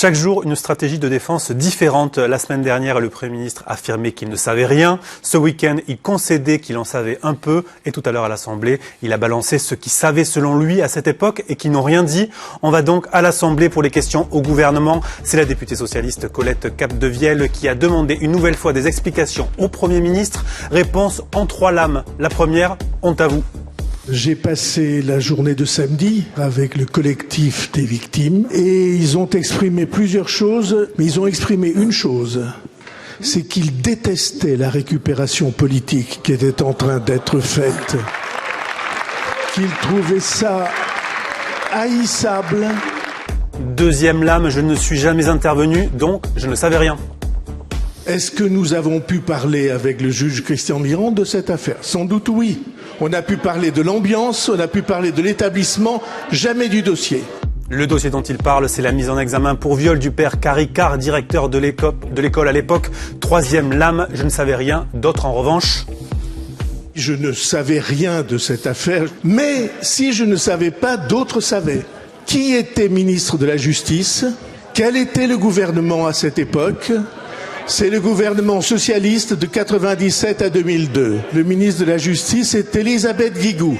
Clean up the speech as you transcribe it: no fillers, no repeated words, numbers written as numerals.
Chaque jour, une stratégie de défense différente. La semaine dernière, le Premier ministre affirmait qu'il ne savait rien. Ce week-end, il concédait qu'il en savait un peu. Et tout à l'heure à l'Assemblée, il a balancé ceux qui savaient selon lui à cette époque et qui n'ont rien dit. On va donc à l'Assemblée pour les questions au gouvernement. C'est la députée socialiste Colette Capdevielle qui a demandé une nouvelle fois des explications au Premier ministre. Réponse en 3 lames. La première, honte à vous. J'ai passé la journée de samedi avec le collectif des victimes et ils ont exprimé plusieurs choses, mais ils ont exprimé une chose, c'est qu'ils détestaient la récupération politique qui était en train d'être faite, qu'ils trouvaient ça haïssable. Deuxième lame, je ne suis jamais intervenu, donc je ne savais rien. Est-ce que nous avons pu parler avec le juge Christian Mirand de cette affaire? Sans doute oui. On a pu parler de l'ambiance, on a pu parler de l'établissement, jamais du dossier. Le dossier dont il parle, c'est la mise en examen pour viol du père Caricard, directeur de l'école à l'époque. Troisième lame, je ne savais rien. D'autres en revanche. Je ne savais rien de cette affaire, mais si je ne savais pas, d'autres savaient. Qui était ministre de la Justice? Quel était le gouvernement à cette époque? C'est le gouvernement socialiste de 1997 à 2002. Le ministre de la Justice est Elisabeth Guigou.